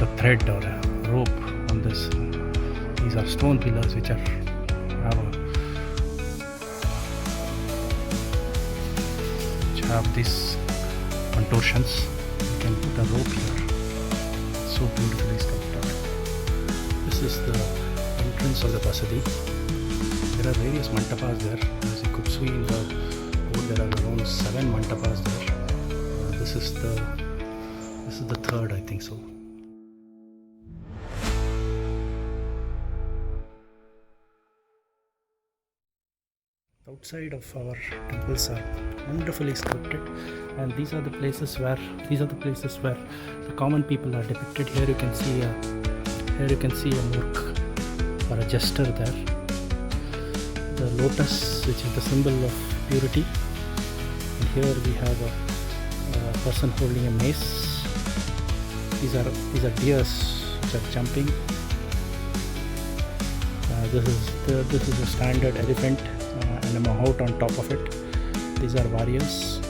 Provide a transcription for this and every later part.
a thread or a rope on this. These are stone pillars which have these contortions. You can put a rope here. So beautifully sculpted. This is the entrance of the Basadi. There are various mantapas there. As you could see in the board, there are around 7 mantapas there. This is the third, I think so. Outside of our temples are wonderfully sculpted, and these are the places where the common people are depicted. Here you can see a murk or a jester there. The lotus, which is the symbol of purity, and here we have a person holding a mace. These are deers which are jumping. This is a standard elephant and a mahout on top of it. These are warriors.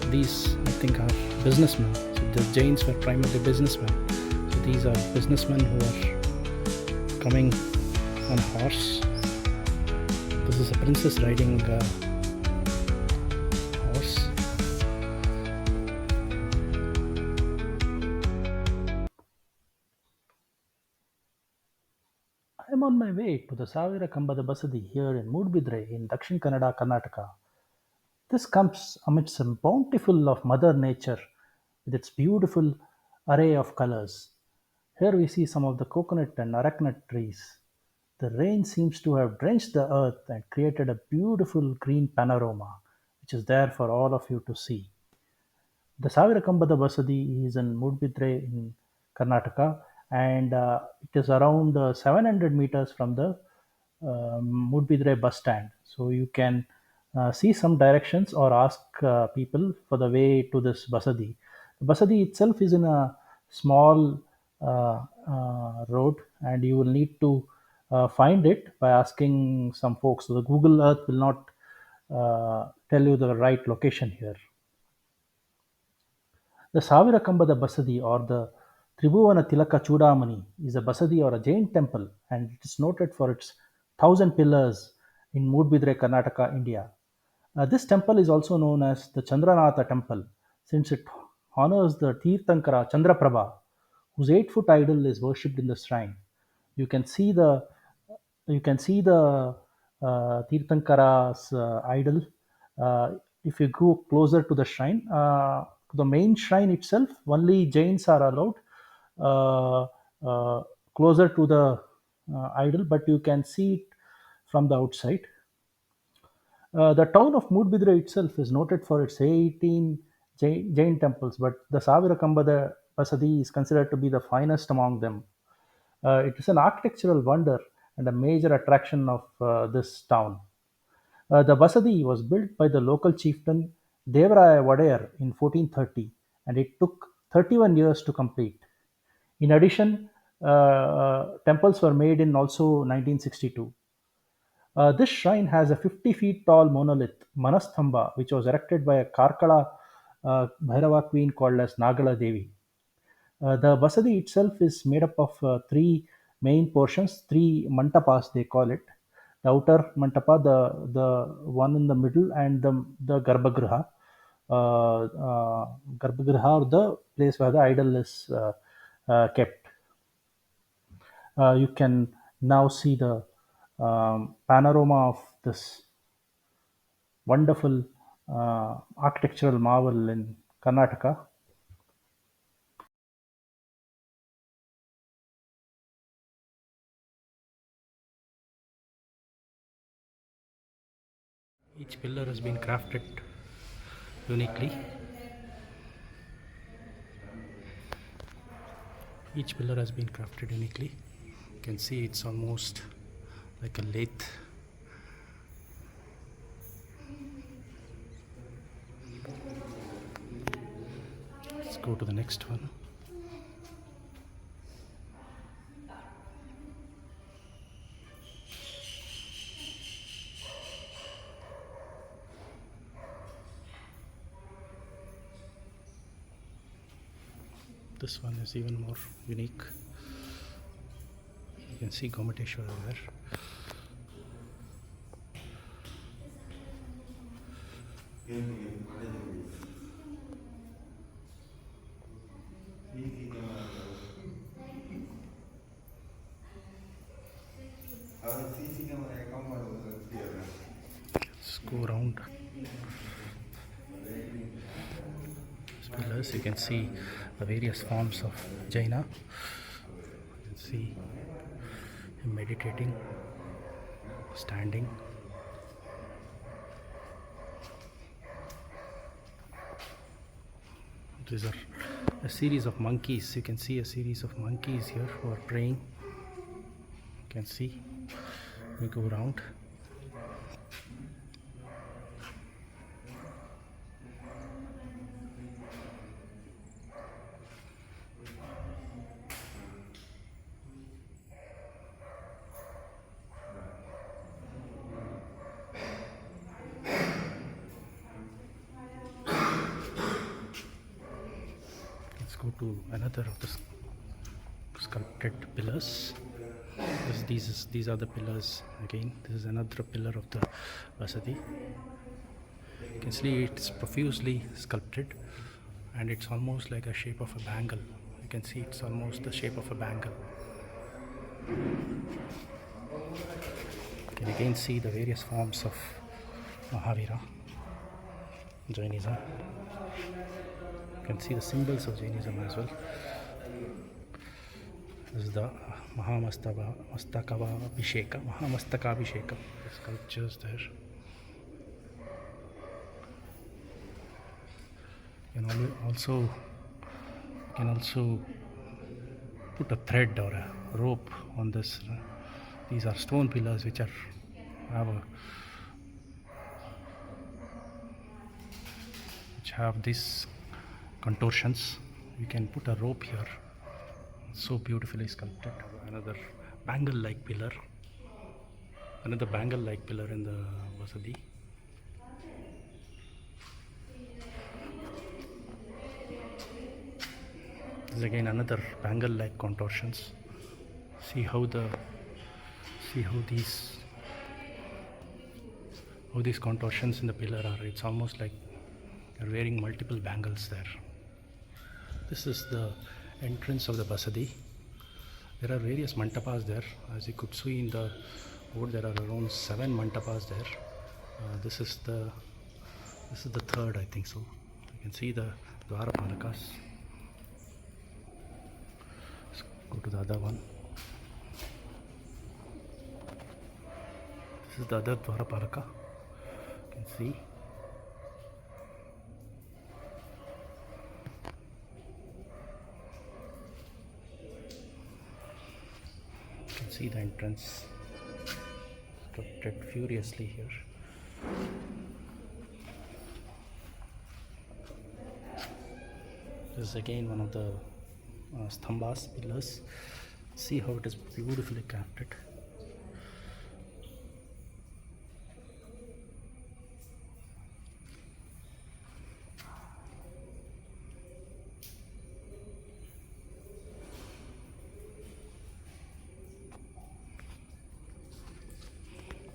These, I think, are businessmen. So the Jains were primarily businessmen. So these are businessmen who are coming on horse. This is a princess riding horse. I am on my way to the Saavira Kambada Basadi here in Moodabidri in Dakshin Kannada, Karnataka. This comes amidst some bountiful of Mother Nature with its beautiful array of colors. Here we see some of the coconut and arecanut trees. The rain seems to have drenched the earth and created a beautiful green panorama, which is there for all of you to see. The Sāvira Kambada Basadi is in Moodabidri in Karnataka, and it is around 700 meters from the Moodabidri bus stand. So you can see some directions or ask people for the way to this Basadi. The Basadi itself is in a small road, and you will need to find it by asking some folks. So the Google Earth will not tell you the right location here. The Sāvira Kambada Basadi, or the Tribhuvana Tilaka Cūḍāmaṇi, is a Basadi or a Jain temple, and it is noted for its 1,000 pillars in Moodabidri, Karnataka, India. This temple is also known as the Chandranatha Temple, since it honors the tirthankara Chandraprabha, whose 8-foot idol is worshipped in the shrine. You can see the tirthankara's idol if you go closer to the shrine. To the main shrine itself, only Jains are allowed closer to the idol, but you can see it from the outside. The town of Moodabidri itself is noted for its 18 Jain temples, but the Sāvira Kambada Basadi is considered to be the finest among them. It is an architectural wonder and a major attraction of this town. The Basadi was built by the local chieftain Devaraya Vadayar in 1430, and it took 31 years to complete. In addition, temples were made in also 1962. This shrine has a 50 feet tall monolith, Manasthamba, which was erected by a Karkala Bhairava queen called as Nagala Devi. The Basadi itself is made up of 3 main portions, 3 mantapas they call it. The outer mantapa, the one in the middle, and the Garbhagriha. Garbhagriha, or the place where the idol is kept. You can now see the panorama of this wonderful architectural marvel in Karnataka. Each pillar has been crafted uniquely. Each pillar has been crafted uniquely. You can see it's almost like a lathe. Let's go to the next one. This one is even more unique. You can see Gomateshwara there. Let's go around these pillars. You can see the various forms of Jaina. You can see him meditating, standing. These are a series of monkeys. You can see a series of monkeys here who are praying. You can see. We go around. Let's go to another of the sculpted pillars. These are the pillars again. This is another pillar of the Basadi. You can see it's profusely sculpted, and it's almost like a shape of a bangle. You can see it's almost the shape of a bangle. You can again see the various forms of Mahavira, Jainism. You can see the symbols of Jainism as well. This is the Mahamastakabhisheka, the sculptures there. You can also put a thread or a rope on this. These are stone pillars which have these contortions. You can put a rope here. So beautifully sculpted. Another bangle-like pillar in the Basadi. This is again another bangle-like contortions. See how these contortions in the pillar are. It's almost like you're wearing multiple bangles there. This is the entrance of the Basadi. There are various mantapas there. As you could see in the board, there are around 7 mantapas there. This is the third, I think so. You can see the Dwarapalakas. Let's go to the other one. This is the other Dwarapalaka. You can see. See the entrance sculpted furiously here. This is again one of the stambhas, pillars. See how it is beautifully crafted.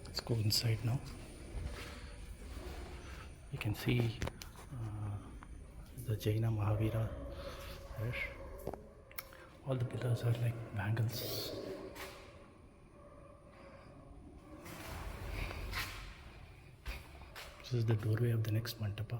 Let's go inside now. You can see the Jaina Mahavira there. All the pillars are like bangles. This is the doorway of the next mandapa.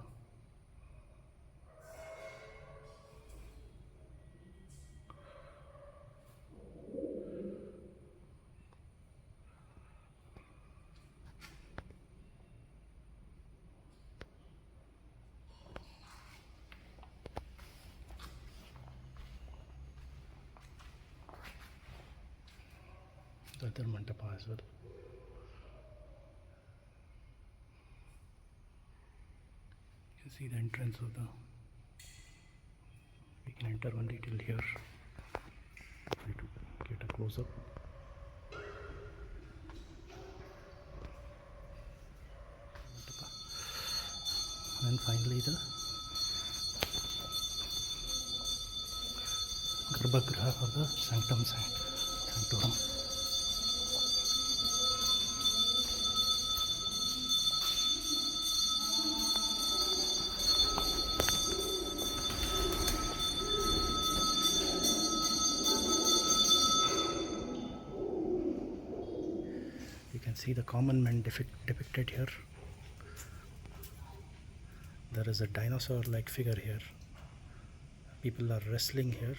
The other mandapa as well. You can see the entrance of the. We can enter only till here. Try to get a close up. And finally the Garbhagriha of the Sanctorum. You can see the common man depicted here. There is a dinosaur-like figure here. People are wrestling here.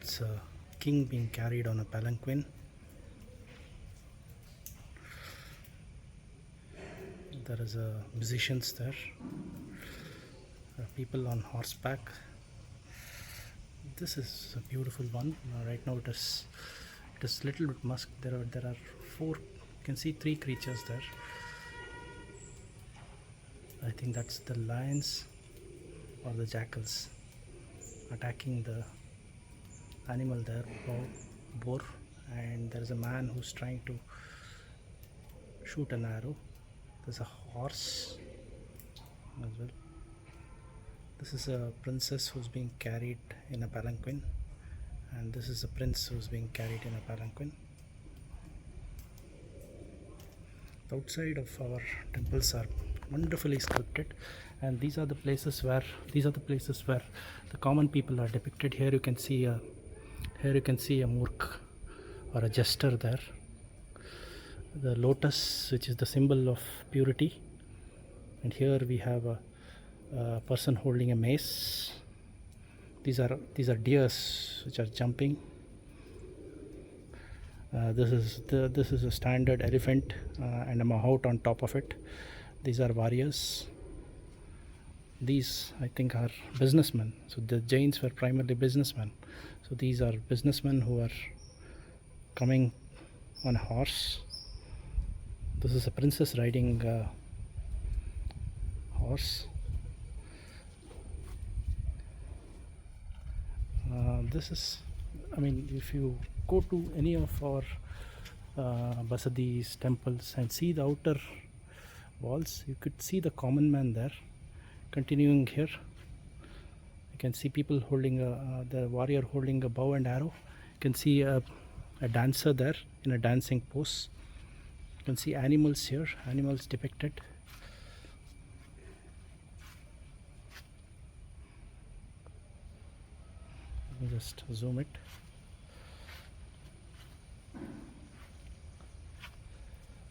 It's a king being carried on a palanquin. There is a musicians there. People on horseback. This is a beautiful one. Right now it is little bit musk. There are four. You can see three creatures there. I think that's the lions or the jackals attacking the animal there, boar, and there is a man who's trying to shoot an arrow. There's a horse as well. This is a princess who's being carried in a palanquin, and this is a prince who's being carried in a palanquin. The outside of our temples are wonderfully sculpted, and these are the places where the common people are depicted. Here you can see a murk or a jester there. The lotus, which is the symbol of purity, and here we have a person holding a mace. These are deers which are jumping. This is a standard elephant and a mahout on top of it. These are warriors. These, I think, are businessmen. So the Jains were primarily businessmen. So these are businessmen who are coming on a horse. This is a princess riding a horse. If you go to any of our Basadis, temples, and see the outer walls, you could see the common man there. Continuing here, you can see people holding the warrior holding a bow and arrow. You can see a dancer there in a dancing pose. You can see animals here, animals depicted. Let me just zoom it.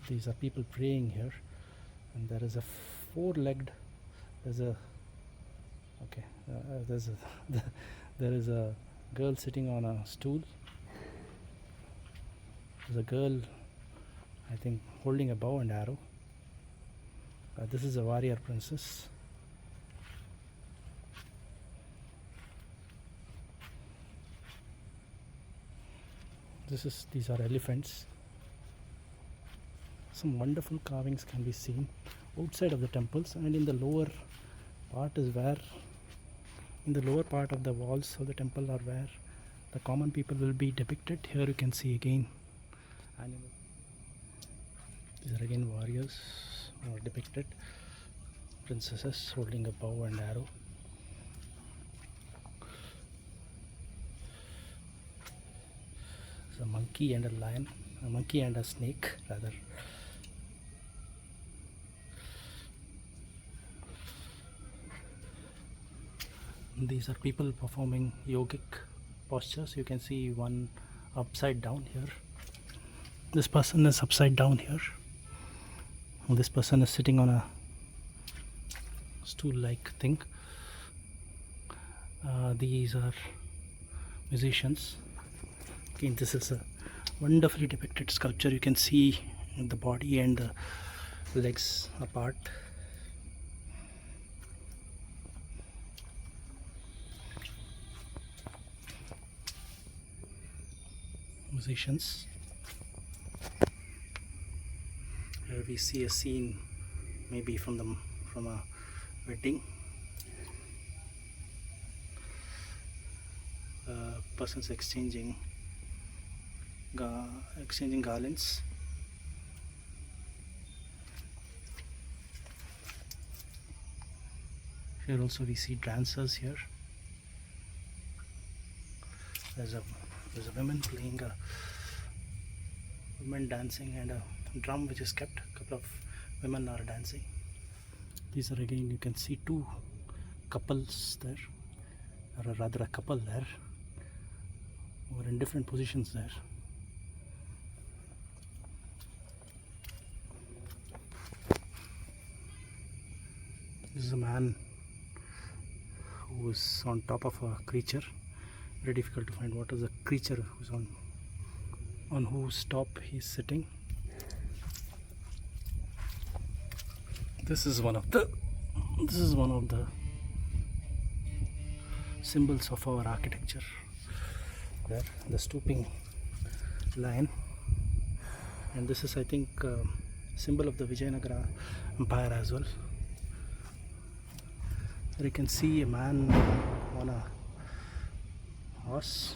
These are people praying here, and there is a four-legged. There is a girl sitting on a stool. There's a girl, I think, holding a bow and arrow. This is a warrior princess. These are elephants. Some wonderful carvings can be seen outside of the temples, and in the lower part of the walls of the temple are where the common people will be depicted. Here you can see again animal. These are again warriors depicted. Princesses holding a bow and arrow. There's a monkey and a lion, a monkey and a snake rather. These are people performing yogic postures. You can see one upside down here. This person is upside down here. And this person is sitting on a stool-like thing. These are musicians. Again, this is a wonderfully depicted sculpture. You can see the body and the legs apart. Musicians. Here we see a scene, maybe from a wedding. Persons exchanging garlands. Here also we see dancers here. There's a woman playing a women dancing, and a drum which is kept. A couple of women are dancing. These are, again, you can see two couples there, or rather a couple there, who are in different positions there. This is a man who is on top of a creature. Very difficult to find what is the creature who's on whose top he's sitting. This is one of the symbols of our architecture. There, the stooping lion, and this is, I think, symbol of the Vijayanagara Empire as well. There you can see a man on a horse.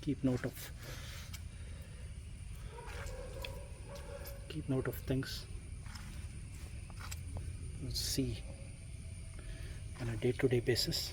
Keep note of things. Let's see on a day-to-day basis.